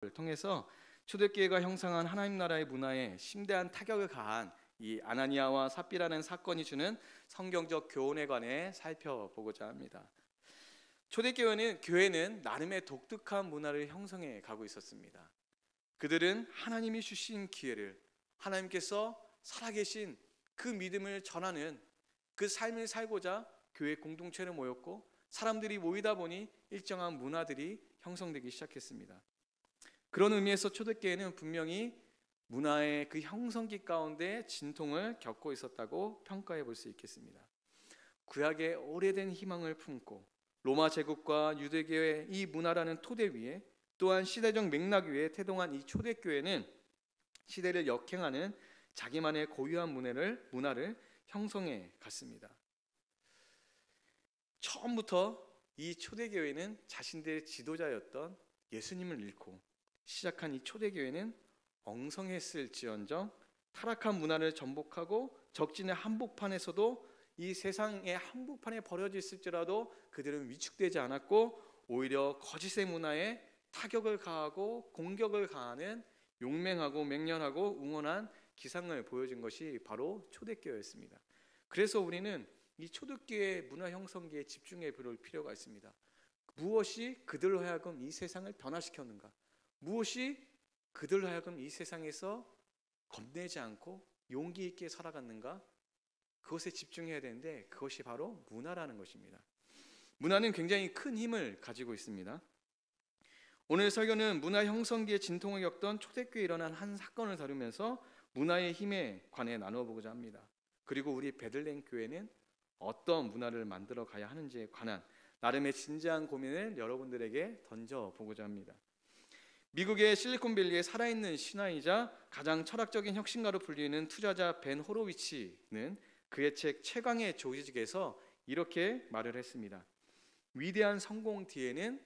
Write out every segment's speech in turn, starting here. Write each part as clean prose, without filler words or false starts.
통해서 초대교회가 형성한 하나님 나라의 문화에 심대한 타격을 가한 이 아나니아와 삽비라는 사건이 주는 성경적 교훈에 관해 살펴보고자 합니다. 교회는 나름의 독특한 문화를 형성해 가고 있었습니다. 그들은 하나님이 주신 기회를, 하나님께서 살아계신 그 믿음을 전하는 그 삶을 살고자 교회 공동체를 모였고, 사람들이 모이다 보니 일정한 문화들이 형성되기 시작했습니다. 그런 의미에서 초대교회는 분명히 문화의 그 형성기 가운데 진통을 겪고 있었다고 평가해 볼 수 있겠습니다. 구약의 오래된 희망을 품고 로마 제국과 유대교의 이 문화라는 토대 위에, 또한 시대적 맥락 위에 태동한 이 초대교회는 시대를 역행하는 자기만의 고유한 문화를 형성해 갔습니다. 처음부터 이 초대교회는 자신들의 지도자였던 예수님을 잃고 시작한 이 초대교회는 엉성했을지언정 타락한 문화를 전복하고 적진의 한복판에서도 이 세상의 한복판에 버려져 있을지라도 그들은 위축되지 않았고, 오히려 거짓의 문화에 타격을 가하고 공격을 가하는 용맹하고 맹렬하고 응원한 기상을 보여준 것이 바로 초대교회였습니다. 그래서 우리는 이 초대교회 문화 형성기에 집중해 볼 필요가 있습니다. 무엇이 그들로 하여금 이 세상을 변화시켰는가? 무엇이 그들로 하여금 이 세상에서 겁내지 않고 용기 있게 살아갔는가? 그것에 집중해야 되는데, 그것이 바로 문화라는 것입니다. 문화는 굉장히 큰 힘을 가지고 있습니다. 오늘 설교는 문화 형성기의 진통을 겪던 초대교회에 일어난 한 사건을 다루면서 문화의 힘에 관해 나눠보고자 합니다. 그리고 우리 베들레헴 교회는 어떤 문화를 만들어 가야 하는지에 관한 나름의 진지한 고민을 여러분들에게 던져보고자 합니다. 미국의 실리콘밸리의 살아있는 신화이자 가장 철학적인 혁신가로 불리는 투자자 벤 호로위치는 그의 책 최강의 조직에서 이렇게 말을 했습니다. 위대한 성공 뒤에는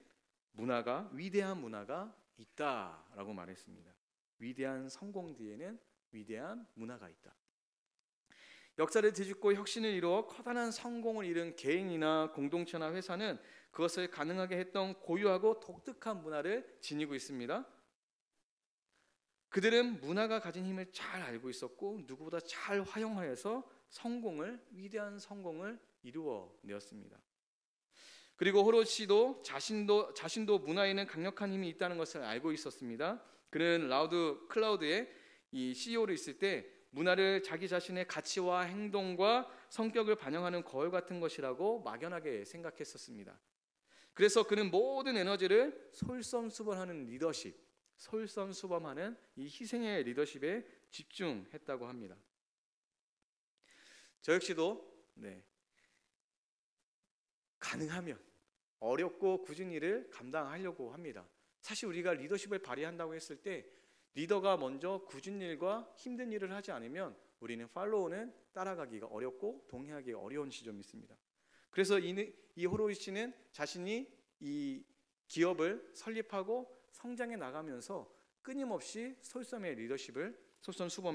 위대한 문화가 있다라고 말했습니다. 위대한 성공 뒤에는 위대한 문화가 있다. 역사를 뒤집고 혁신을 이루어 커다란 성공을 이룬 개인이나 공동체나 회사는 그것을 가능하게 했던 고유하고 독특한 문화를 지니고 있습니다. 그들은 문화가 가진 힘을 잘 알고 있었고 누구보다 잘 활용하여서 위대한 성공을 이루어내었습니다. 그리고 호로치도 자신도 문화에는 강력한 힘이 있다는 것을 알고 있었습니다. 그는 라우드 클라우드의 이 CEO로 있을 때 문화를 자기 자신의 가치와 행동과 성격을 반영하는 거울 같은 것이라고 막연하게 생각했었습니다. 그래서 그는 모든 에너지를 솔선수범하는 이 희생의 리더십에 집중했다고 합니다. 저 역시도 가능하면 어렵고 굳은 일을 감당하려고 합니다. 사실 우리가 리더십을 발휘한다고 했을 때 리더가 먼저 굳은 일과 힘든 일을 하지 않으면 우리는 팔로우는 따라가기가 어렵고 동의하기가 어려운 지점이 있습니다. 그래서 이 호로이치는 자신이 이 기업을 설립하고 성장해 나가면서 끊임없이 솔선수범의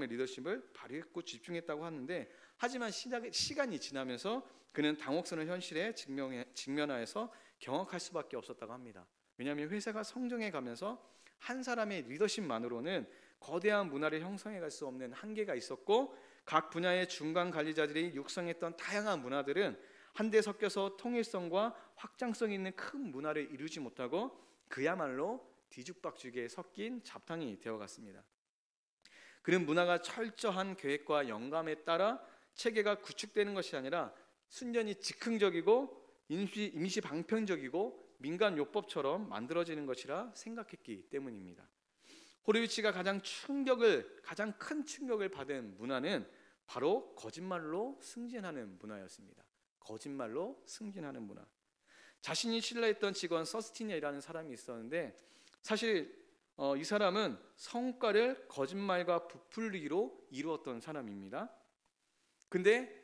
리더십을 발휘했고 집중했다고 하는데, 하지만 시간이 지나면서 그는 당혹스러운 현실에 직면하여서 경악할 수밖에 없었다고 합니다. 왜냐하면 회사가 성장해 가면서 한 사람의 리더십만으로는 거대한 문화를 형성해 갈 수 없는 한계가 있었고, 각 분야의 중간 관리자들이 육성했던 다양한 문화들은 한데 섞여서 통일성과 확장성 있는 큰 문화를 이루지 못하고 그야말로 뒤죽박죽에 섞인 잡탕이 되어갔습니다. 그는 문화가 철저한 계획과 영감에 따라 체계가 구축되는 것이 아니라 순전히 즉흥적이고 임시 방편적이고 민간 요법처럼 만들어지는 것이라 생각했기 때문입니다. 호로위치가 가장 큰 충격을 받은 문화는 바로 거짓말로 승진하는 문화였습니다. 거짓말로 승진하는 문화. 자신이 신뢰했던 직원 서스티니아라는 사람이 있었는데, 사실 이 사람은 성과를 거짓말과 부풀리기로 이루었던 사람입니다. 근데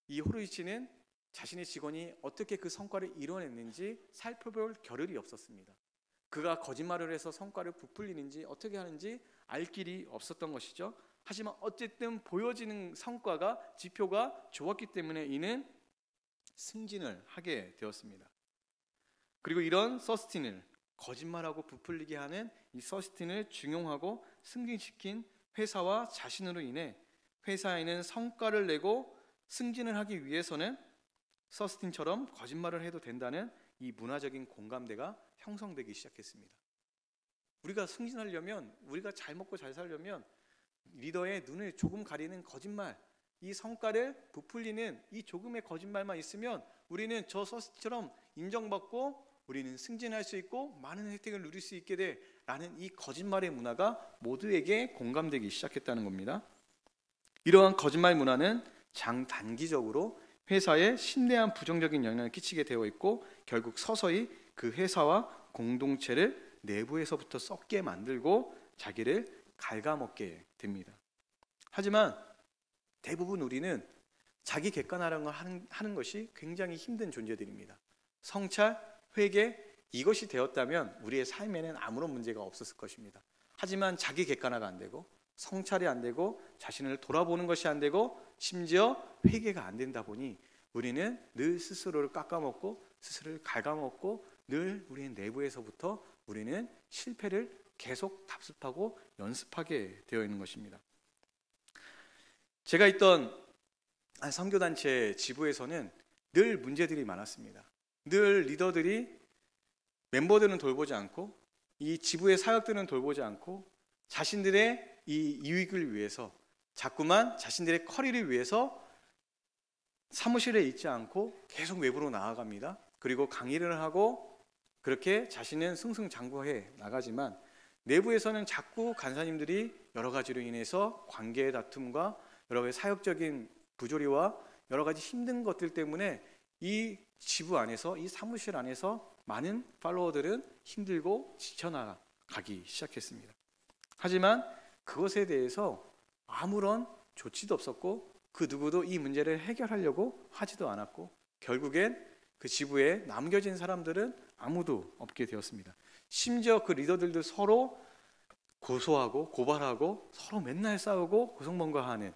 이 호로이치는 자신의 직원이 어떻게 그 성과를 이뤄냈는지 살펴볼 겨를이 없었습니다. 그가 거짓말을 해서 성과를 부풀리는지 어떻게 하는지 알 길이 없었던 것이죠. 하지만 어쨌든 보여지는 지표가 좋았기 때문에 이는 승진을 하게 되었습니다. 그리고 이런 서스틴을 거짓말하고 부풀리게 하는 이 서스틴을 중용하고 승진시킨 회사와 자신으로 인해 회사에는 성과를 내고 승진을 하기 위해서는 서스틴처럼 거짓말을 해도 된다는 이 문화적인 공감대가 형성되기 시작했습니다. 우리가 승진하려면, 우리가 잘 먹고 잘 살려면 리더의 눈을 조금 가리는 거짓말, 이 성과를 부풀리는 이 조금의 거짓말만 있으면 우리는 저 서스틴처럼 인정받고 우리는 승진할 수 있고 많은 혜택을 누릴 수 있게 돼라는 이 거짓말의 문화가 모두에게 공감되기 시작했다는 겁니다. 이러한 거짓말 문화는 장단기적으로 회사에 심대한 부정적인 영향을 끼치게 되어 있고 결국 서서히 그 회사와 공동체를 내부에서부터 썩게 만들고 자기를 갉아먹게 됩니다. 하지만 대부분 우리는 자기 객관화라는 걸 하는 것이 굉장히 힘든 존재들입니다. 성찰, 회개, 이것이 되었다면 우리의 삶에는 아무런 문제가 없었을 것입니다. 하지만 자기 객관화가 안 되고 성찰이 안 되고 자신을 돌아보는 것이 안 되고 심지어 회개가 안 된다 보니 우리는 늘 스스로를 깎아먹고 스스로를 갉아먹고 늘 우리의 내부에서부터 우리는 실패를 계속 답습하고 연습하게 되어 있는 것입니다. 제가 있던 한 선교단체 지부에서는 늘 문제들이 많았습니다. 늘 리더들이 멤버들은 돌보지 않고 이 지부의 사역들은 돌보지 않고 자신들의 이 이익을 위해서 자꾸만 자신들의 커리를 위해서 사무실에 있지 않고 계속 외부로 나아갑니다. 그리고 강의를 하고 그렇게 자신은 승승장구해 나가지만 내부에서는 자꾸 간사님들이 여러 가지로 인해서 관계의 다툼과 여러 가지 사역적인 부조리와 여러 가지 힘든 것들 때문에 이 지부 안에서, 이 사무실 안에서 많은 팔로워들은 힘들고 지쳐나가기 시작했습니다. 하지만 그것에 대해서 아무런 조치도 없었고 그 누구도 이 문제를 해결하려고 하지도 않았고 결국엔 그 지부에 남겨진 사람들은 아무도 없게 되었습니다. 심지어 그 리더들도 서로 고소하고 고발하고 서로 맨날 싸우고 고성mon고하는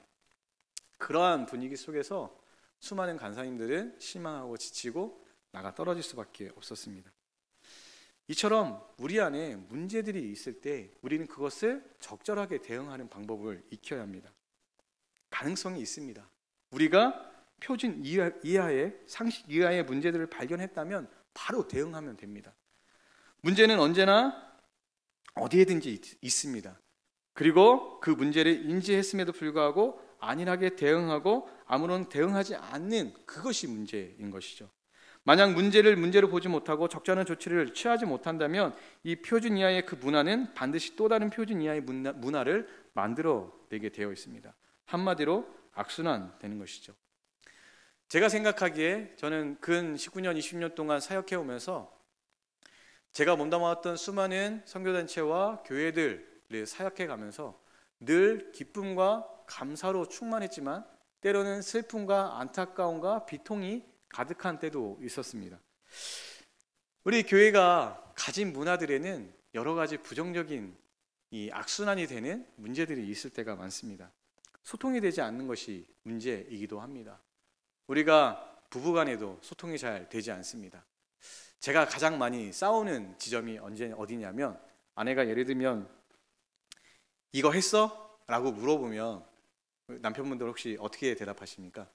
그러한 분위기 속에서 수많은 간사님들은 실망하고 지치고 나가 떨어질 수밖에 없었습니다. 이처럼 우리 안에 문제들이 있을 때 우리는 그것을 적절하게 대응하는 방법을 익혀야 합니다. 가능성이 있습니다. 우리가 표준 이하의 상식 이하의 문제들을 발견했다면 바로 대응하면 됩니다. 문제는 언제나 어디에든지 있습니다. 그리고 그 문제를 인지했음에도 불구하고 안일하게 대응하고 아무런 대응하지 않는 그것이 문제인 것이죠. 만약 문제로 보지 못하고 적절한 조치를 취하지 못한다면 이 표준 이하의 그 문화는 반드시 또 다른 표준 이하의 문화를 만들어내게 되어 있습니다. 한마디로 악순환되는 것이죠. 제가 생각하기에 저는 근 19년, 20년 동안 사역해 오면서 제가 몸담아왔던 수많은 선교단체와 교회들을 사역해 가면서 늘 기쁨과 감사로 충만했지만 때로는 슬픔과 안타까움과 비통이 가득한 때도 있었습니다. 우리 교회가 가진 문화들에는 여러 가지 부정적인 이 악순환이 되는 문제들이 있을 때가 많습니다. 소통이 되지 않는 것이 문제이기도 합니다. 우리가 부부간에도 소통이 잘 되지 않습니다. 제가 가장 많이 싸우는 지점이 어디냐면 아내가 예를 들면 이거 했어? 라고 물어보면 남편분들 혹시 어떻게 대답하십니까?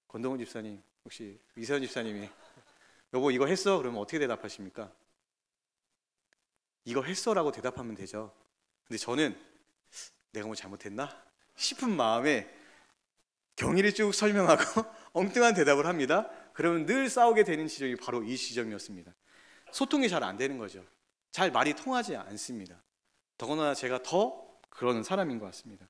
권동훈 집사님, 혹시 이세현 집사님이 여보 이거 했어? 그러면 어떻게 대답하십니까? 이거 했어? 라고 대답하면 되죠. 근데 저는 내가 뭐 잘못했나? 싶은 마음에 경위를 쭉 설명하고 엉뚱한 대답을 합니다. 그러면 늘 싸우게 되는 지점이 바로 이 지점이었습니다. 소통이 잘 안 되는 거죠. 잘 말이 통하지 않습니다. 더구나 제가 더 그러는 사람인 것 같습니다.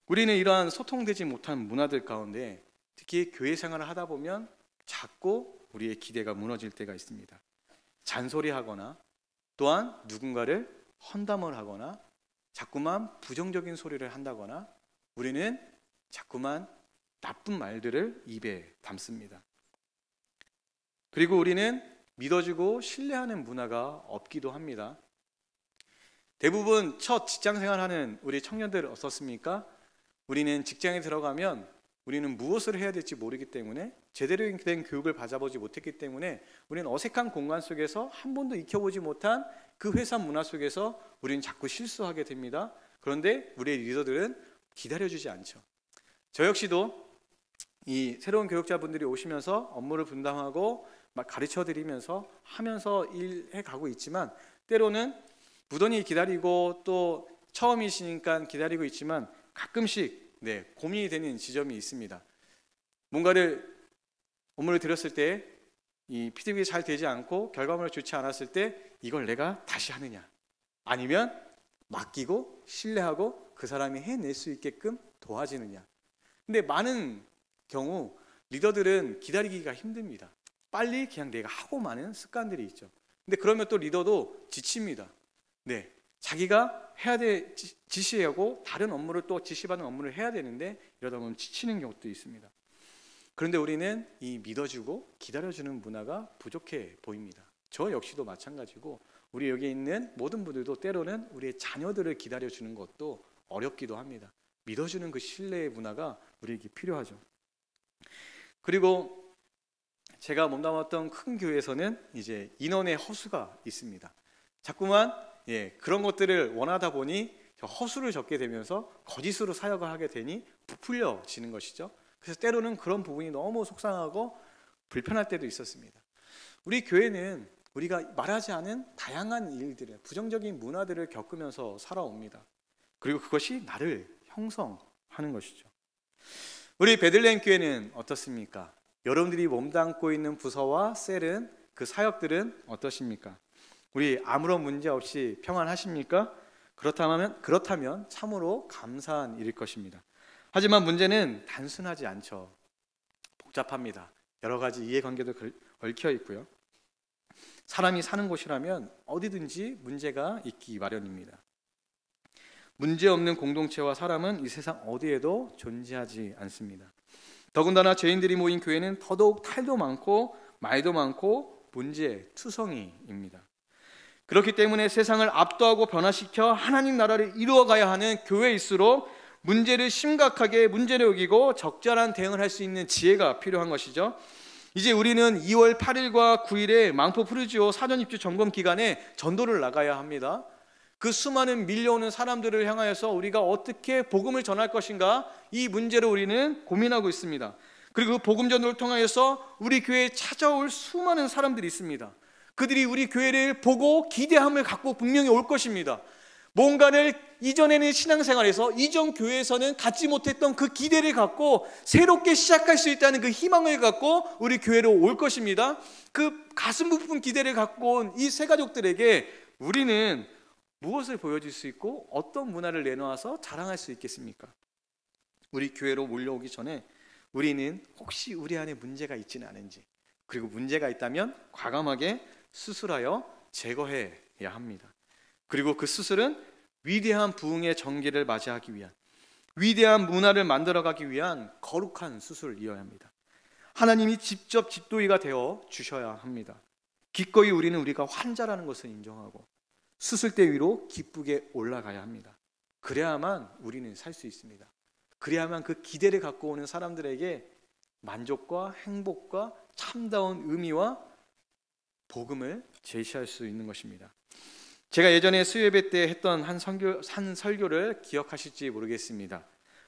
우리는 이러한 소통되지 못한 문화들 가운데 특히 교회 생활을 하다 보면 자꾸 우리의 기대가 무너질 때가 있습니다. 잔소리하거나 또한 누군가를 험담을 하거나 자꾸만 부정적인 소리를 한다거나 우리는 자꾸만 나쁜 말들을 입에 담습니다. 그리고 우리는 믿어주고 신뢰하는 문화가 없기도 합니다. 대부분 첫 직장생활하는 우리 청년들 어떻습니까? 우리는 직장에 들어가면 우리는 무엇을 해야 될지 모르기 때문에 제대로 된 교육을 받아보지 못했기 때문에 우리는 어색한 공간 속에서 한 번도 익혀보지 못한 그 회사 문화 속에서 우리는 자꾸 실수하게 됩니다. 그런데 우리의 리더들은 기다려주지 않죠. 저 역시도 이 새로운 교육자분들이 오시면서 업무를 분담하고 막 가르쳐드리면서 하면서 일해 가고 있지만, 때로는 무던히 기다리고 또 처음이시니까 기다리고 있지만 가끔씩 고민이 되는 지점이 있습니다. 뭔가를 업무를 드렸을 때 이 피드백이 잘 되지 않고 결과물이 좋지 않았을 때 이걸 내가 다시 하느냐, 아니면 맡기고 신뢰하고 그 사람이 해낼 수 있게끔 도와주느냐. 근데 많은 경우 리더들은 기다리기가 힘듭니다. 빨리 그냥 내가 하고 마는 습관들이 있죠. 근데 그러면 또 리더도 지칩니다. 자기가 해야 될 지시하고 다른 업무를 또 지시받은 업무를 해야 되는데 이러다 보면 지치는 경우도 있습니다. 그런데 우리는 이 믿어주고 기다려주는 문화가 부족해 보입니다. 저 역시도 마찬가지고 우리 여기 있는 모든 분들도 때로는 우리의 자녀들을 기다려주는 것도 어렵기도 합니다. 믿어주는 그 신뢰의 문화가 우리에게 필요하죠. 그리고 제가 몸담았던 큰 교회에서는 이제 인원의 허수가 있습니다. 자꾸만 그런 것들을 원하다 보니 허수를 적게 되면서 거짓으로 사역을 하게 되니 부풀려지는 것이죠. 그래서 때로는 그런 부분이 너무 속상하고 불편할 때도 있었습니다. 우리 교회는 우리가 말하지 않은 다양한 일들을, 부정적인 문화들을 겪으면서 살아옵니다. 그리고 그것이 나를 형성하는 것이죠. 우리 베들레헴 교회는 어떻습니까? 여러분들이 몸담고 있는 부서와 셀은, 그 사역들은 어떠십니까? 우리 아무런 문제 없이 평안하십니까? 그렇다면 참으로 감사한 일일 것입니다. 하지만 문제는 단순하지 않죠. 복잡합니다. 여러 가지 이해관계도 얽혀 있고요. 사람이 사는 곳이라면 어디든지 문제가 있기 마련입니다. 문제없는 공동체와 사람은 이 세상 어디에도 존재하지 않습니다. 더군다나 죄인들이 모인 교회는 더더욱 탈도 많고 말도 많고 문제투성이입니다. 그렇기 때문에 세상을 압도하고 변화시켜 하나님 나라를 이루어가야 하는 교회일수록 문제를 심각하게 문제를 여기고 적절한 대응을 할 수 있는 지혜가 필요한 것이죠. 이제 우리는 2월 8일과 9일에 망포 푸르지오 사전 입주 점검 기간에 전도를 나가야 합니다. 그 수많은 밀려오는 사람들을 향하여서 우리가 어떻게 복음을 전할 것인가, 이 문제를 우리는 고민하고 있습니다. 그리고 그 복음 전도를 통하여서 우리 교회에 찾아올 수많은 사람들이 있습니다. 그들이 우리 교회를 보고 기대함을 갖고 분명히 올 것입니다. 뭔가를 이전에는 신앙생활에서 이전 교회에서는 갖지 못했던 그 기대를 갖고 새롭게 시작할 수 있다는 그 희망을 갖고 우리 교회로 올 것입니다. 그 가슴 부푼 기대를 갖고 온 이 새 가족들에게 우리는 무엇을 보여줄 수 있고 어떤 문화를 내놓아서 자랑할 수 있겠습니까? 우리 교회로 몰려오기 전에 우리는 혹시 우리 안에 문제가 있지는 않은지, 그리고 문제가 있다면 과감하게 수술하여 제거해야 합니다. 그리고 그 수술은 위대한 부흥의 전기를 맞이하기 위한, 위대한 문화를 만들어가기 위한 거룩한 수술이어야 합니다. 하나님이 직접 집도의가 되어 주셔야 합니다. 기꺼이 우리가 환자라는 것을 인정하고 수술대 위로 기쁘게 올라가야 합니다. 그래야만 우리는 살 수 있습니다. 그래야만 그 기대를 갖고 오는 사람들에게 만족과 행복과 참다운 의미와 복음을 제시할 수 있는 것입니다. 제가 예전에 수요예배 때 했던 한 설교를 기억하실지 모르겠습니다.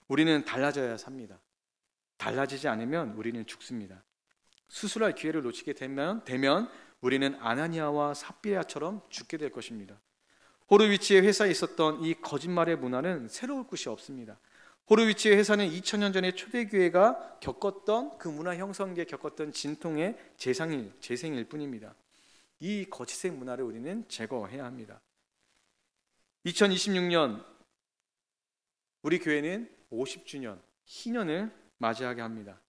우리는 달라져야 삽니다. 달라지지 않으면 우리는 죽습니다. 수술할 기회를 놓치게 되면 우리는 아나니아와 삽비라처럼 죽게 될 것입니다. 호르위치의 회사에 있었던 이 거짓말의 문화는 새로울 것이 없습니다. 호르위치의 회사는 2000년 전에 초대교회가 겪었던 그 문화 형성기에 겪었던 진통의 재생일 뿐입니다. 이 거짓의 문화를 우리는 제거해야 합니다. 2026년 우리 교회는 50주년 희년을 맞이하게 합니다.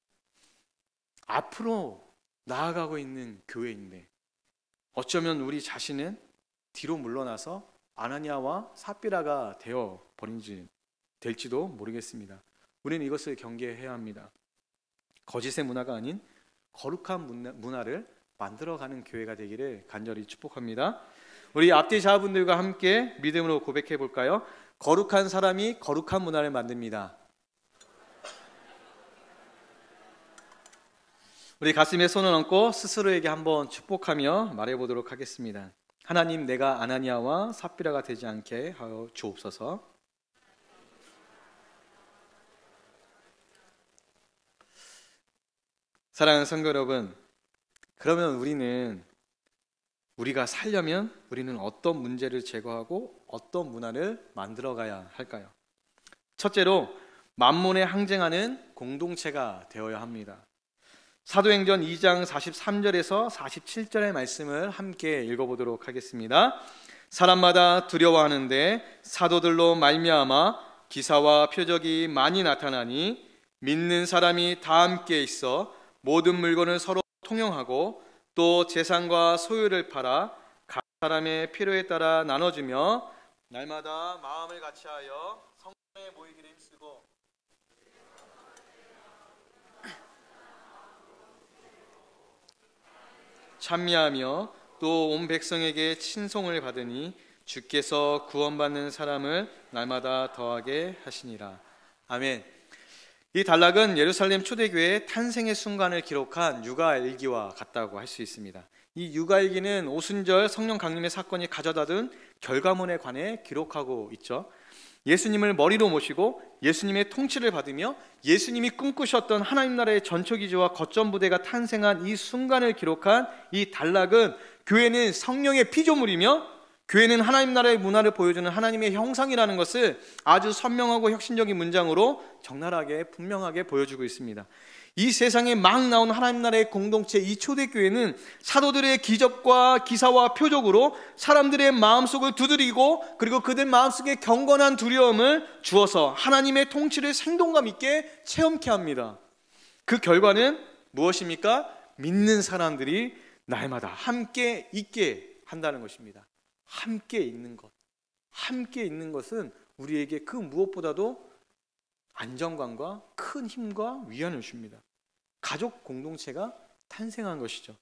앞으로 나아가고 있는 교회인데 어쩌면 우리 자신은 뒤로 물러나서 아나니아와 삽비라가 되어 될지도 모르겠습니다. 우리는 이것을 경계해야 합니다. 거짓의 문화가 아닌 거룩한 문화를 만들어가는 교회가 되기를 간절히 축복합니다. 우리 앞뒤 자분들과 함께 믿음으로 고백해 볼까요? 거룩한 사람이 거룩한 문화를 만듭니다. 우리 가슴에 손을 얹고 스스로에게 한번 축복하며 말해보도록 하겠습니다. 하나님, 내가 아나니아와 삽비라가 되지 않게 하여 주옵소서. 사랑하는 성도 여러분, 그러면 우리가 살려면 우리는 어떤 문제를 제거하고 어떤 문화를 만들어가야 할까요? 첫째로 만몬에 항쟁하는 공동체가 되어야 합니다. 사도행전 2장 43절에서 47절의 말씀을 함께 읽어보도록 하겠습니다. 사람마다 두려워하는데 사도들로 말미암아 기사와 표적이 많이 나타나니 믿는 사람이 다 함께 있어 모든 물건을 서로 통용하고 또 재산과 소유를 팔아 각 사람의 필요에 따라 나눠주며 날마다 마음을 같이하여 성전에 모이기를 힘쓰고 찬미하며 또 온 백성에게 친송을 받으니 주께서 구원받는 사람을 날마다 더하게 하시니라. 아멘. 이 단락은 예루살렘 초대교회의 탄생의 순간을 기록한 유가일기와 같다고 할 수 있습니다. 이 유가일기는 오순절 성령 강림의 사건이 가져다 둔 결과물에 관해 기록하고 있죠. 예수님을 머리로 모시고 예수님의 통치를 받으며 예수님이 꿈꾸셨던 하나님 나라의 전초기지와 거점 부대가 탄생한 이 순간을 기록한 이 단락은 교회는 성령의 피조물이며 교회는 하나님 나라의 문화를 보여주는 하나님의 형상이라는 것을 아주 선명하고 혁신적인 문장으로 적나라하게 분명하게 보여주고 있습니다. 이 세상에 막 나온 하나님 나라의 공동체, 이 초대교회는 사도들의 기적과 기사와 표적으로 사람들의 마음속을 두드리고 그리고 그들 마음속에 경건한 두려움을 주어서 하나님의 통치를 생동감 있게 체험케 합니다. 그 결과는 무엇입니까? 믿는 사람들이 날마다 함께 있게 한다는 것입니다. 함께 있는 것. 함께 있는 것은 우리에게 그 무엇보다도 안정감과 큰 힘과 위안을 줍니다. 가족 공동체가 탄생한 것이죠.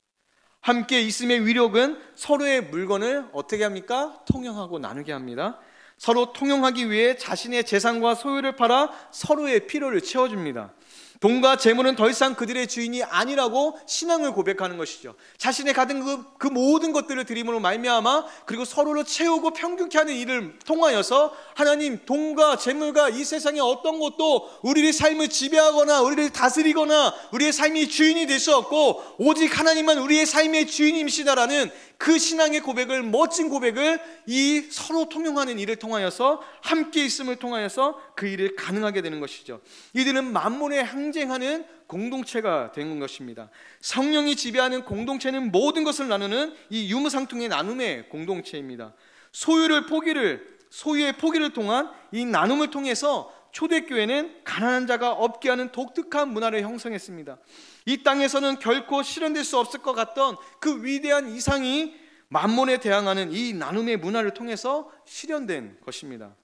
함께 있음의 위력은 서로의 물건을 어떻게 합니까? 통용하고 나누게 합니다. 서로 통용하기 위해 자신의 재산과 소유를 팔아 서로의 필요를 채워줍니다. 돈과 재물은 더 이상 그들의 주인이 아니라고 신앙을 고백하는 것이죠. 자신의 가진 그 모든 것들을 드림으로 말미암아 그리고 서로를 채우고 평균케 하는 일을 통하여서 하나님, 돈과 재물과 이 세상의 어떤 것도 우리의 삶을 지배하거나 우리를 다스리거나 우리의 삶이 주인이 될 수 없고 오직 하나님만 우리의 삶의 주인이시다라는 그 신앙의 고백을, 멋진 고백을 이 서로 통용하는 일을 통하여서 함께 있음을 통하여서 그 일을 가능하게 되는 것이죠. 이들은 만몬에 항쟁하는 공동체가 된 것입니다. 성령이 지배하는 공동체는 모든 것을 나누는 이 유무상통의 나눔의 공동체입니다. 소유의 포기를 통한 이 나눔을 통해서 초대교회는 가난한 자가 없게 하는 독특한 문화를 형성했습니다. 이 땅에서는 결코 실현될 수 없을 것 같던 그 위대한 이상이 만몬에 대항하는 이 나눔의 문화를 통해서 실현된 것입니다.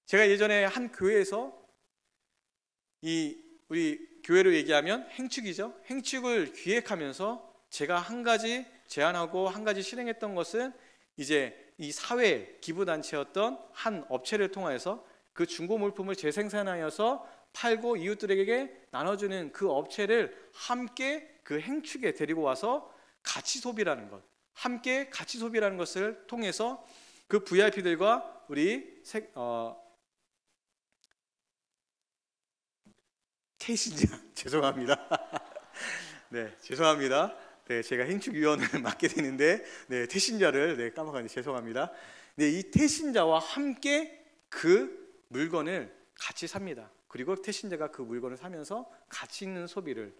제가 예전에 한 교회에서 우리 교회로 얘기하면 행축이죠. 행축을 기획하면서 제가 한 가지 제안하고 한 가지 실행했던 것은 이제 이 사회 기부단체였던 한 업체를 통해서 그 중고 물품을 재생산하여서 팔고 이웃들에게 나눠주는 그 업체를 함께 그 행축에 데리고 와서 가치 소비라는 것, 함께 가치 소비라는 것을 통해서 그 VIP들과 우리 태신자 죄송합니다. 네, 죄송합니다. 네, 제가 행축위원을 맡게 되는데 태신자를 까먹었는데 죄송합니다. 네, 이 태신자와 함께 그 물건을 같이 삽니다. 그리고 태신자가 그 물건을 사면서 가치 있는 소비를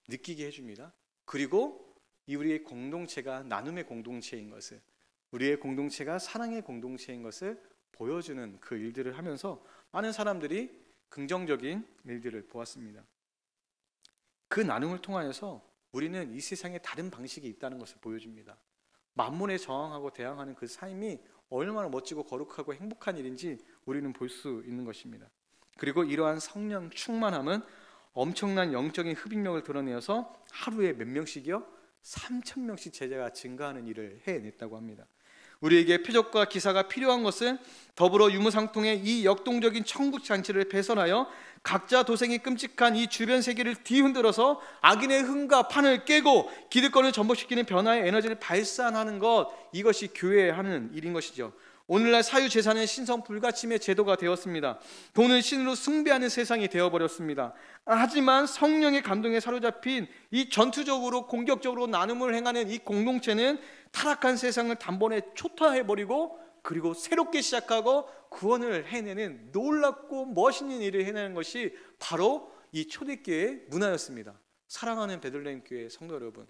느끼게 해줍니다. 그리고 이 우리의 공동체가 나눔의 공동체인 것을, 우리의 공동체가 사랑의 공동체인 것을 보여주는 그 일들을 하면서 많은 사람들이 긍정적인 일들을 보았습니다. 그 나눔을 통하여서 우리는 이 세상에 다른 방식이 있다는 것을 보여줍니다. 만몬에 저항하고 대항하는 그 삶이 얼마나 멋지고 거룩하고 행복한 일인지 우리는 볼 수 있는 것입니다. 그리고 이러한 성령 충만함은 엄청난 영적인 흡입력을 드러내어서 하루에 몇 명씩이요? 3,000명씩 제자가 증가하는 일을 해냈다고 합니다. 우리에게 표적과 기사가 필요한 것은 더불어 유무상통의 이 역동적인 천국 잔치를 배선하여 각자 도생이 끔찍한 이 주변 세계를 뒤흔들어서 악인의 흥과 판을 깨고 기득권을 전복시키는 변화의 에너지를 발산하는 것, 이것이 교회에 하는 일인 것이죠. 오늘날 사유재산은 신성 불가침의 제도가 되었습니다. 돈을 신으로 숭배하는 세상이 되어버렸습니다. 하지만 성령의 감동에 사로잡힌 이 전투적으로 공격적으로 나눔을 행하는 이 공동체는 타락한 세상을 단번에 초토화해버리고 그리고 새롭게 시작하고 구원을 해내는 놀랍고 멋있는 일을 해내는 것이 바로 이 초대교회의 문화였습니다. 사랑하는 베들레헴 교회 성도 여러분,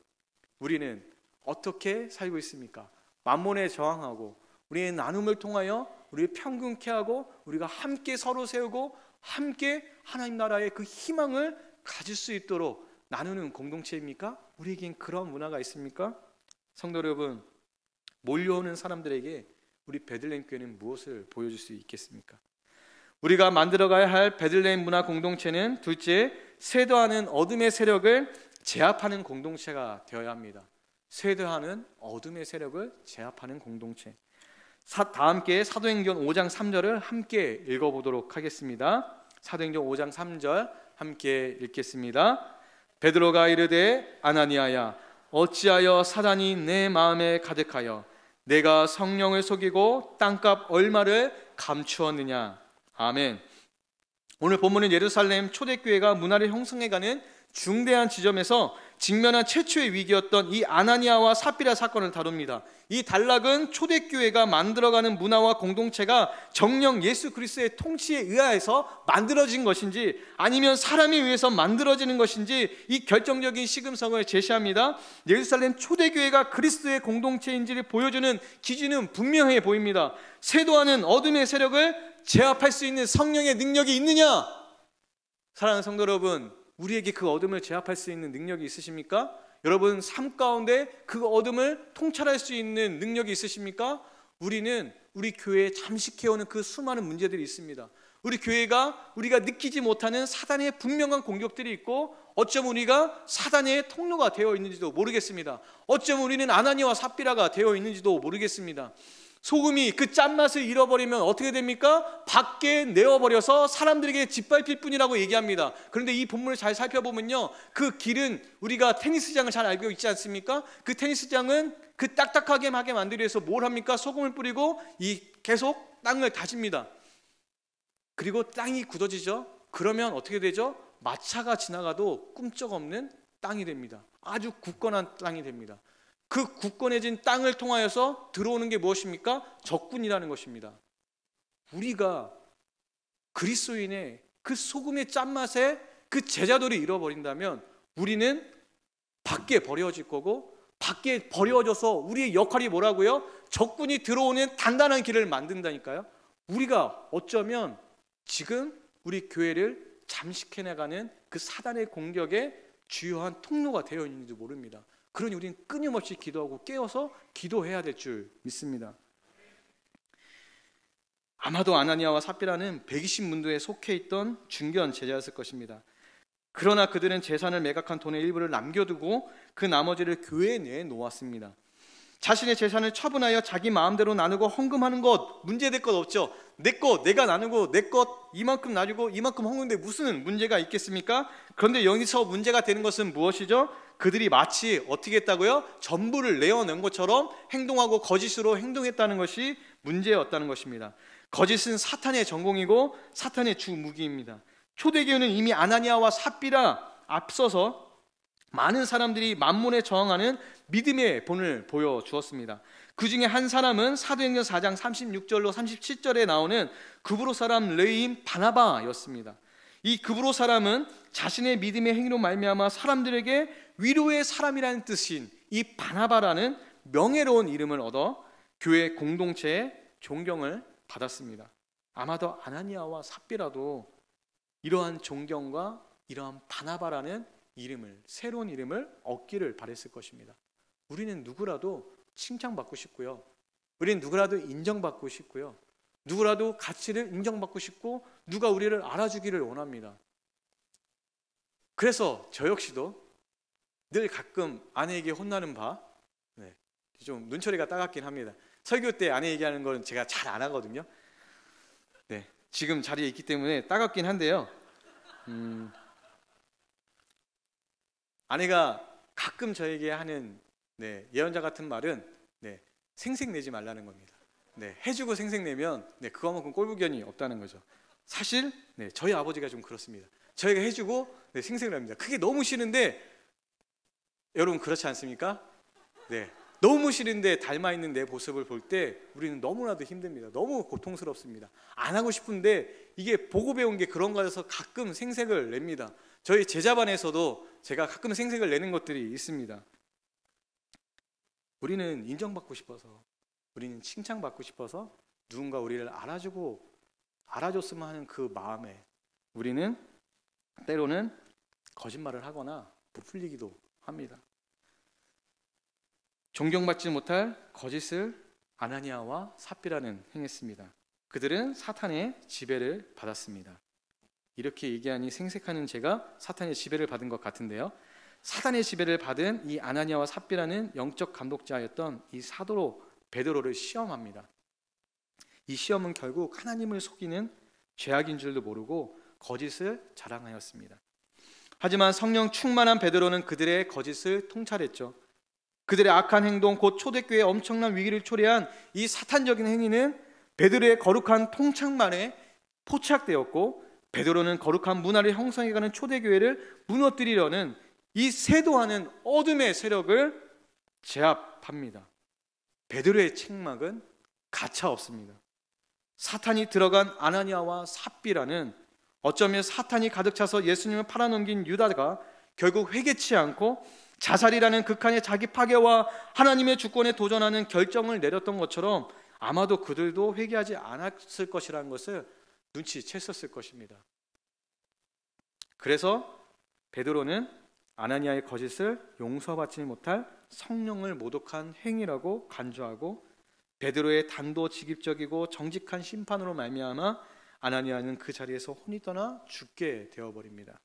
우리는 어떻게 살고 있습니까? 만몬에 저항하고 우리의 나눔을 통하여 우리를 평균케 하고 우리가 함께 서로 세우고 함께 하나님 나라의 그 희망을 가질 수 있도록 나누는 공동체입니까? 우리에겐 그런 문화가 있습니까? 성도 여러분, 몰려오는 사람들에게 우리 베들레헴 교회는 무엇을 보여줄 수 있겠습니까? 우리가 만들어가야 할 베들레헴 문화 공동체는 둘째, 쇄도하는 어둠의 세력을 제압하는 공동체가 되어야 합니다. 쇄도하는 어둠의 세력을 제압하는 공동체. 다 함께 사도행전 5장 3절을 함께 읽어보도록 하겠습니다. 사도행전 5장 3절 함께 읽겠습니다. 베드로가 이르되 아나니아야, 어찌하여 사단이 내 마음에 가득하여 내가 성령을 속이고 땅값 얼마를 감추었느냐. 아멘. 오늘 본문은 예루살렘 초대교회가 문화를 형성해가는 중대한 지점에서 직면한 최초의 위기였던 이 아나니아와 삽비라 사건을 다룹니다. 이 단락은 초대교회가 만들어가는 문화와 공동체가 정령 예수 그리스도의 통치에 의하여서 만들어진 것인지 아니면 사람에 의해서 만들어지는 것인지 이 결정적인 시금석을 제시합니다. 예루살렘 초대교회가 그리스도의 공동체인지를 보여주는 기준은 분명해 보입니다. 쇄도하는 어둠의 세력을 제압할 수 있는 성령의 능력이 있느냐? 사랑하는 성도 여러분, 우리에게 그 어둠을 제압할 수 있는 능력이 있으십니까? 여러분 삶 가운데 그 어둠을 통찰할 수 있는 능력이 있으십니까? 우리는 우리 교회에 잠식해오는 그 수많은 문제들이 있습니다. 우리 교회가 우리가 느끼지 못하는 사단의 분명한 공격들이 있고 어쩌면 우리가 사단의 통로가 되어 있는지도 모르겠습니다. 어쩌면 우리는 아나니아와 삽비라가 되어 있는지도 모르겠습니다. 소금이 그 짠맛을 잃어버리면 어떻게 됩니까? 밖에 내어버려서 사람들에게 짓밟힐 뿐이라고 얘기합니다. 그런데 이 본문을 잘 살펴보면요, 그 길은 우리가 테니스장을 잘 알고 있지 않습니까? 그 테니스장은 그 딱딱하게 하게 만들기 위해서 뭘 합니까? 소금을 뿌리고 계속 땅을 다집니다. 그리고 땅이 굳어지죠. 그러면 어떻게 되죠? 마차가 지나가도 꿈쩍없는 땅이 됩니다. 아주 굳건한 땅이 됩니다. 그 굳건해진 땅을 통하여서 들어오는 게 무엇입니까? 적군이라는 것입니다. 우리가 그리스도인의 그 소금의 짠맛에 그 제자도를 잃어버린다면 우리는 밖에 버려질 거고, 밖에 버려져서 우리의 역할이 뭐라고요? 적군이 들어오는 단단한 길을 만든다니까요. 우리가 어쩌면 지금 우리 교회를 잠식해 나가는 그 사단의 공격의 주요한 통로가 되어 있는지 모릅니다. 그러니 우리는 끊임없이 기도하고 깨어서 기도해야 될 줄 믿습니다. 아마도 아나니아와 삽비라는 120문도에 속해 있던 중견 제자였을 것입니다. 그러나 그들은 재산을 매각한 돈의 일부를 남겨두고 그 나머지를 교회 내에 놓았습니다. 자신의 재산을 처분하여 자기 마음대로 나누고 헌금하는 것, 문제될 것 없죠. 내 것 내가 나누고 내 것 이만큼 나누고 이만큼 헌금인데 무슨 문제가 있겠습니까? 그런데 여기서 문제가 되는 것은 무엇이죠? 그들이 마치 어떻게 했다고요? 전부를 내어낸 것처럼 행동하고 거짓으로 행동했다는 것이 문제였다는 것입니다. 거짓은 사탄의 전공이고 사탄의 주 무기입니다. 초대교회는 이미 아나니아와 삽비라 앞서서 많은 사람들이 만몬에 저항하는 믿음의 본을 보여주었습니다. 그 중에 한 사람은 사도행전 4장 36절로 37절에 나오는 구브로 사람 레위인 바나바였습니다. 이 구브로 사람은 자신의 믿음의 행위로 말미암아 사람들에게 위로의 사람이라는 뜻인 이 바나바라는 명예로운 이름을 얻어 교회 공동체의 존경을 받았습니다. 아마도 아나니아와 삽비라도 이러한 존경과 이러한 바나바라는 이름을, 새로운 이름을 얻기를 바랬을 것입니다. 우리는 누구라도 칭찬받고 싶고요, 우리는 누구라도 인정받고 싶고요, 누구라도 가치를 인정받고 싶고 누가 우리를 알아주기를 원합니다. 그래서 저 역시도 늘 가끔 아내에게 혼나는 바, 좀 눈초리가 따갑긴 합니다. 설교 때 아내 얘기하는 건 제가 잘 안 하거든요. 네, 지금 자리에 있기 때문에 따갑긴 한데요. 아내가 가끔 저에게 하는 예언자 같은 말은 생색내지 말라는 겁니다. 해주고 생색내면 그거만큼 꼴불견이 없다는 거죠. 사실 저희 아버지가 좀 그렇습니다. 저희가 해주고 생색을 납니다. 그게 너무 싫은데, 여러분 그렇지 않습니까? 너무 싫은데 닮아있는 내 모습을 볼 때 우리는 너무나도 힘듭니다. 너무 고통스럽습니다. 안 하고 싶은데 이게 보고 배운 게 그런 거라서 가끔 생색을 냅니다. 저희 제자반에서도 제가 가끔 생색을 내는 것들이 있습니다. 우리는 인정받고 싶어서, 우리는 칭찬받고 싶어서 누군가 우리를 알아줬으면 하는 그 마음에 우리는 때로는 거짓말을 하거나 부풀리기도 합니다. 존경받지 못할 거짓을 아나니아와 삽비라는 행했습니다. 그들은 사탄의 지배를 받았습니다. 이렇게 얘기하니 생색하는 제가 사탄의 지배를 받은 것 같은데요. 사탄의 지배를 받은 이 아나니아와 삽비라는 영적 감독자였던 이 사도 베드로를 시험합니다. 이 시험은 결국 하나님을 속이는 죄악인 줄도 모르고 거짓을 자랑하였습니다. 하지만 성령 충만한 베드로는 그들의 거짓을 통찰했죠. 그들의 악한 행동, 곧 초대교회에 엄청난 위기를 초래한 이 사탄적인 행위는 베드로의 거룩한 통찰만에 포착되었고, 베드로는 거룩한 문화를 형성해가는 초대교회를 무너뜨리려는 이 세도하는 어둠의 세력을 제압합니다. 베드로의 책망은 가차 없습니다. 사탄이 들어간 아나니아와 삽비라는, 어쩌면 사탄이 가득 차서 예수님을 팔아넘긴 유다가 결국 회개치 않고 자살이라는 극한의 자기 파괴와 하나님의 주권에 도전하는 결정을 내렸던 것처럼 아마도 그들도 회개하지 않았을 것이라는 것을 눈치챘었을 것입니다. 그래서 베드로는 아나니아의 거짓을 용서받지 못할 성령을 모독한 행위라고 간주하고, 베드로의 단도직입적이고 정직한 심판으로 말미암아 아나니아는 그 자리에서 혼이 떠나 죽게 되어버립니다.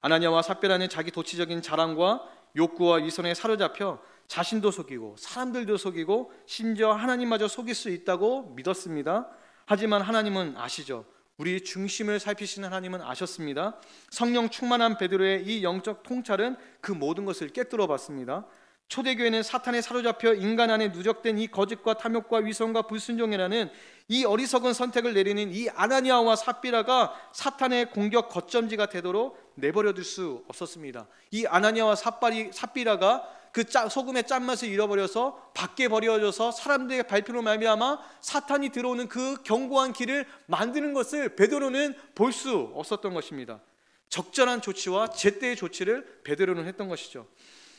아나니아와 삽비라는 자기 도치적인 자랑과 욕구와 위선에 사로잡혀 자신도 속이고 사람들도 속이고 심지어 하나님마저 속일 수 있다고 믿었습니다. 하지만 하나님은 아시죠. 우리의 중심을 살피시는 하나님은 아셨습니다. 성령 충만한 베드로의 이 영적 통찰은 그 모든 것을 깨뜨려 봤습니다. 초대교회는 사탄에 사로잡혀 인간 안에 누적된 이 거짓과 탐욕과 위선과 불순종이라는 이 어리석은 선택을 내리는 이 아나니아와 삽비라가 사탄의 공격 거점지가 되도록 내버려둘 수 없었습니다. 이 아나니아와 삽비라가 그 소금의 짠맛을 잃어버려서 밖에 버려져서 사람들의 발표로 말미암아 사탄이 들어오는 그 견고한 길을 만드는 것을 베드로는 볼 수 없었던 것입니다. 적절한 조치와 제때의 조치를 베드로는 했던 것이죠.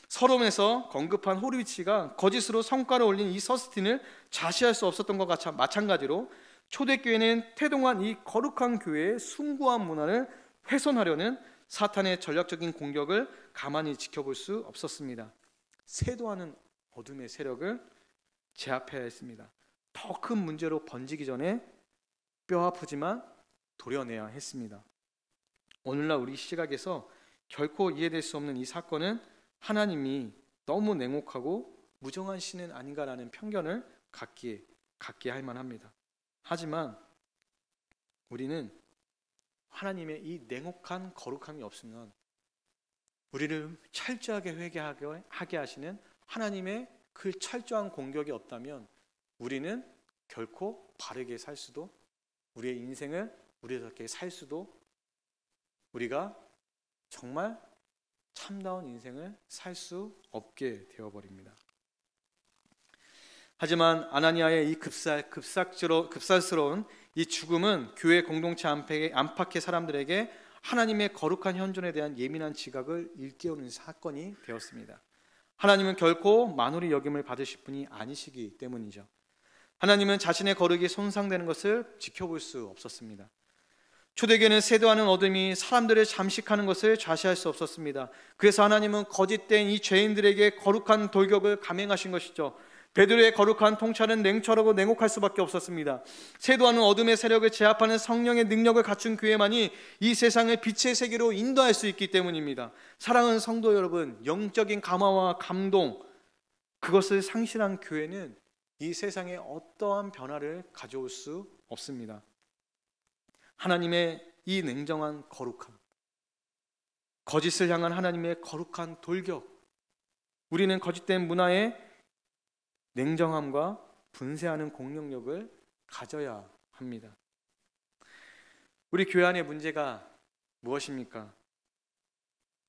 서론에서 언급한 호르비치가 거짓으로 성과를 올린 이 서스틴을 좌시할 수 없었던 것과 마찬가지로 초대교회는 태동한 이 거룩한 교회의 숭고한 문화를 훼손하려는 사탄의 전략적인 공격을 가만히 지켜볼 수 없었습니다. 세도하는 어둠의 세력을 제압해야 했습니다. 더 큰 문제로 번지기 전에 뼈아프지만 도려내야 했습니다. 오늘날 우리 시각에서 결코 이해될 수 없는 이 사건은 하나님이 너무 냉혹하고 무정한 신은 아닌가라는 편견을 갖게 할 만합니다. 하지만 우리는 하나님의 이 냉혹한 거룩함이 없으면, 우리를 철저하게 회개하게 하시는 하나님의 그 철저한 공격이 없다면 우리는 결코 바르게 살 수도, 우리의 인생을 우리답게 살 수도, 우리가 정말 참다운 인생을 살 수 없게 되어버립니다. 하지만 아나니아의 이 급살스러운 이 죽음은 교회 공동체 안팎의 사람들에게 하나님의 거룩한 현존에 대한 예민한 지각을 일깨우는 사건이 되었습니다. 하나님은 결코 만홀히 여김을 받으실 분이 아니시기 때문이죠. 하나님은 자신의 거룩이 손상되는 것을 지켜볼 수 없었습니다. 초대교회는 세도하는 어둠이 사람들을 잠식하는 것을 좌시할 수 없었습니다. 그래서 하나님은 거짓된 이 죄인들에게 거룩한 돌격을 감행하신 것이죠. 베드로의 거룩한 통찰은 냉철하고 냉혹할 수밖에 없었습니다. 세도하는 어둠의 세력을 제압하는 성령의 능력을 갖춘 교회만이 이 세상을 빛의 세계로 인도할 수 있기 때문입니다. 사랑하는 성도 여러분, 영적인 감화와 감동, 그것을 상실한 교회는 이 세상에 어떠한 변화를 가져올 수 없습니다. 하나님의 이 냉정한 거룩함, 거짓을 향한 하나님의 거룩한 돌격, 우리는 거짓된 문화의 냉정함과 분쇄하는 공격력을 가져야 합니다. 우리 교회 안의 문제가 무엇입니까?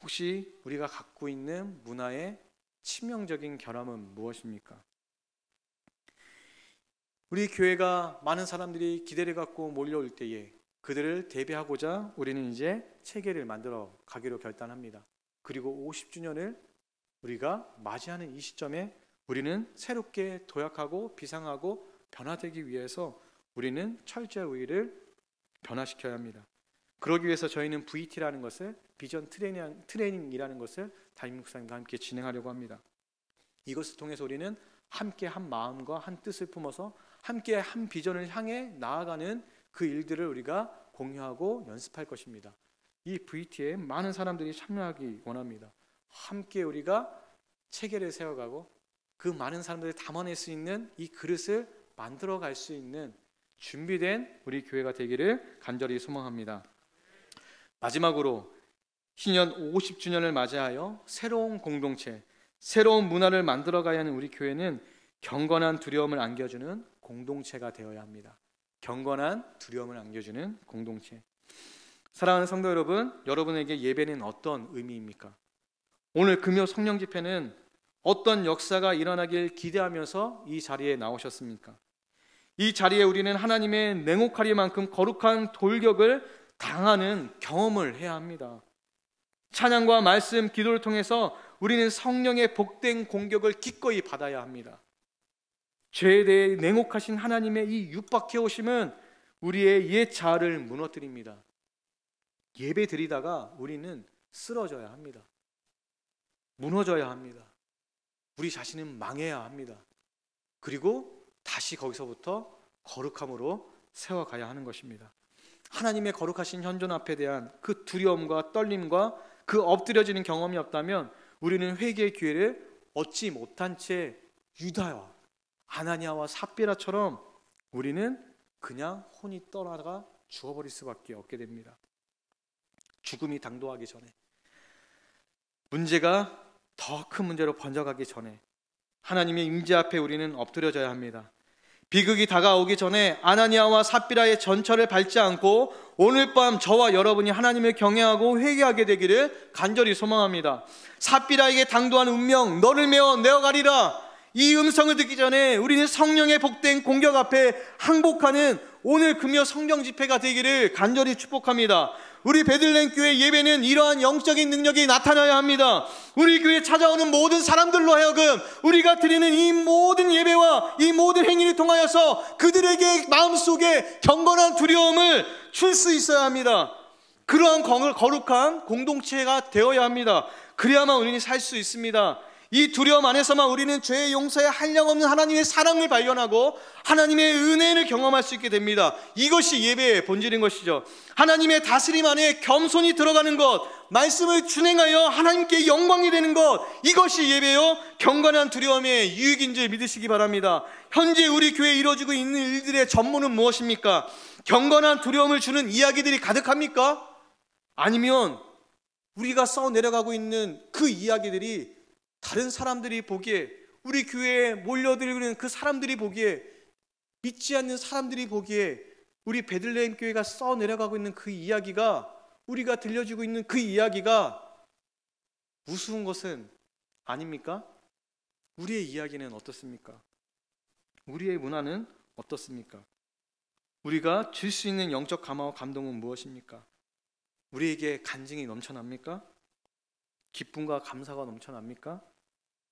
혹시 우리가 갖고 있는 문화의 치명적인 결함은 무엇입니까? 우리 교회가 많은 사람들이 기대를 갖고 몰려올 때에 그들을 대비하고자 우리는 이제 체계를 만들어 가기로 결단합니다. 그리고 50주년을 우리가 맞이하는 이 시점에 우리는 새롭게 도약하고 비상하고 변화되기 위해서 우리는 철저히 우리를 변화시켜야 합니다. 그러기 위해서 저희는 VT라는 것을, 비전 트레이닝이라는 것을 담임 목사님과 함께 진행하려고 합니다. 이것을 통해서 우리는 함께 한 마음과 한 뜻을 품어서 함께 한 비전을 향해 나아가는 그 일들을 우리가 공유하고 연습할 것입니다. 이 VT에 많은 사람들이 참여하기 원합니다. 함께 우리가 체계를 세워가고 그 많은 사람들을 담아낼 수 있는 이 그릇을 만들어갈 수 있는 준비된 우리 교회가 되기를 간절히 소망합니다. 마지막으로 신년 50주년을 맞이하여 새로운 공동체, 새로운 문화를 만들어가야 하는 우리 교회는 경건한 두려움을 안겨주는 공동체가 되어야 합니다. 경건한 두려움을 안겨주는 공동체. 사랑하는 성도 여러분, 여러분에게 예배는 어떤 의미입니까? 오늘 금요 성령 집회는 어떤 역사가 일어나길 기대하면서 이 자리에 나오셨습니까? 이 자리에 우리는 하나님의 냉혹하리만큼 거룩한 돌격을 당하는 경험을 해야 합니다. 찬양과 말씀, 기도를 통해서 우리는 성령의 복된 공격을 기꺼이 받아야 합니다. 죄에 대해 냉혹하신 하나님의 이 육박해 오심은 우리의 옛 자아를 무너뜨립니다. 예배 드리다가 우리는 쓰러져야 합니다. 무너져야 합니다. 우리 자신은 망해야 합니다. 그리고 다시 거기서부터 거룩함으로 세워가야 하는 것입니다. 하나님의 거룩하신 현존 앞에 대한 그 두려움과 떨림과 그 엎드려지는 경험이 없다면 우리는 회개의 기회를 얻지 못한 채 유다와 아나니아와 삽비라처럼 우리는 그냥 혼이 떠나가 죽어버릴 수밖에 없게 됩니다. 죽음이 당도하기 전에, 문제가 더 큰 문제로 번져가기 전에 하나님의 임재 앞에 우리는 엎드려져야 합니다. 비극이 다가오기 전에 아나니아와 삽비라의 전철을 밟지 않고 오늘 밤 저와 여러분이 하나님을 경외하고 회개하게 되기를 간절히 소망합니다. 삽비라에게 당도한 운명, 너를 메어 내어가리라, 이 음성을 듣기 전에 우리는 성령의 복된 공격 앞에 항복하는 오늘 금요 성령 집회가 되기를 간절히 축복합니다. 우리 베들레헴 교회 예배는 이러한 영적인 능력이 나타나야 합니다. 우리 교회에 찾아오는 모든 사람들로 하여금 우리가 드리는 이 모든 예배와 이 모든 행위를 통하여서 그들에게 마음속에 경건한 두려움을 줄 수 있어야 합니다. 그러한 거룩한 공동체가 되어야 합니다. 그래야만 우리는 살 수 있습니다. 이 두려움 안에서만 우리는 죄의 용서에 한량없는 하나님의 사랑을 발견하고 하나님의 은혜를 경험할 수 있게 됩니다. 이것이 예배의 본질인 것이죠. 하나님의 다스림 안에 겸손히 들어가는 것, 말씀을 준행하여 하나님께 영광이 되는 것, 이것이 예배요 경건한 두려움의 유익인 줄 믿으시기 바랍니다. 현재 우리 교회에 이루어지고 있는 일들의 전모는 무엇입니까? 경건한 두려움을 주는 이야기들이 가득합니까? 아니면 우리가 써내려가고 있는 그 이야기들이 다른 사람들이 보기에, 우리 교회에 몰려들는 그 사람들이 보기에, 믿지 않는 사람들이 보기에 우리 베들레헴 교회가 써내려가고 있는 그 이야기가, 우리가 들려주고 있는 그 이야기가 우스운 것은 아닙니까? 우리의 이야기는 어떻습니까? 우리의 문화는 어떻습니까? 우리가 줄 수 있는 영적 감화와 감동은 무엇입니까? 우리에게 간증이 넘쳐납니까? 기쁨과 감사가 넘쳐납니까?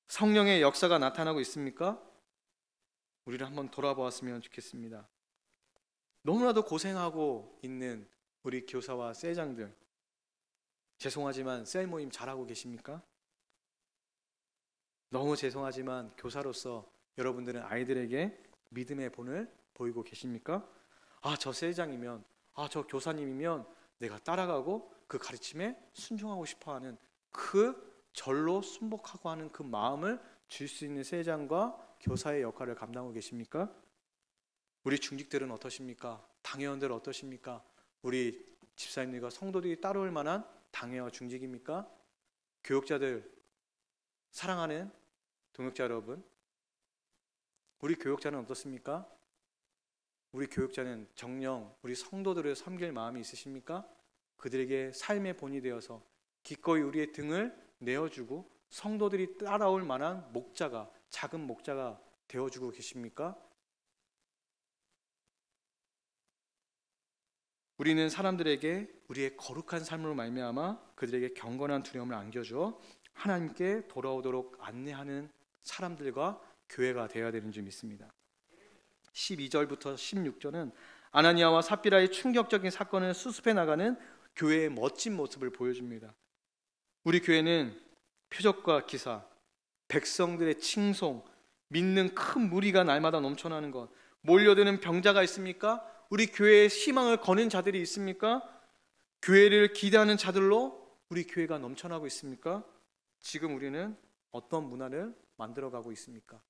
성령의 역사가 나타나고 있습니까? 우리를 한번 돌아보았으면 좋겠습니다. 너무나도 고생하고 있는 우리 교사와 셀장들, 죄송하지만 셀 모임 잘하고 계십니까? 너무 죄송하지만 교사로서 여러분들은 아이들에게 믿음의 본을 보이고 계십니까? 저 셀장이면, 저 교사님이면 내가 따라가고 그 가르침에 순종하고 싶어하는 그 절로 순복하고 하는 그 마음을 줄 수 있는 셀장과 교사의 역할을 감당하고 계십니까? 우리 중직들은 어떠십니까? 당회원들 어떠십니까? 우리 집사님들과 성도들이 따라올 만한 당회와 중직입니까? 교육자들, 사랑하는 동역자 여러분, 우리 교육자는 어떻습니까? 우리 교육자는 정녕 우리 성도들을 섬길 마음이 있으십니까? 그들에게 삶의 본이 되어서 기꺼이 우리의 등을 내어주고 성도들이 따라올 만한 목자가, 작은 목자가 되어주고 계십니까? 우리는 사람들에게 우리의 거룩한 삶으로 말미암아 그들에게 경건한 두려움을 안겨주어 하나님께 돌아오도록 안내하는 사람들과 교회가 되어야 되는 줄 믿습니다. 12절부터 16절은 아나니아와 삽비라의 충격적인 사건을 수습해 나가는 교회의 멋진 모습을 보여줍니다. 우리 교회는 표적과 기사, 백성들의 칭송, 믿는 큰 무리가 날마다 넘쳐나는 것, 몰려드는 병자가 있습니까? 우리 교회에 희망을 거는 자들이 있습니까? 교회를 기대하는 자들로 우리 교회가 넘쳐나고 있습니까? 지금 우리는 어떤 문화를 만들어가고 있습니까?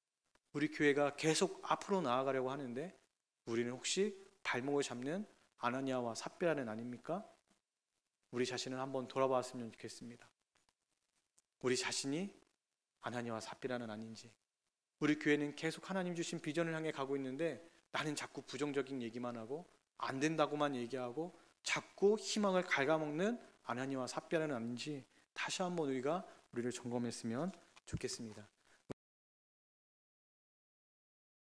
우리 교회가 계속 앞으로 나아가려고 하는데 우리는 혹시 발목을 잡는 아나니아와 삽비라는 아닙니까? 우리 자신을 한번 돌아봤으면 좋겠습니다. 우리 자신이 아나니아와 삽비라는 아닌지, 우리 교회는 계속 하나님 주신 비전을 향해 가고 있는데 나는 자꾸 부정적인 얘기만 하고 안 된다고만 얘기하고 자꾸 희망을 갉아먹는 아나니아와 삽비라는 아닌지 다시 한번 우리가 우리를 점검했으면 좋겠습니다.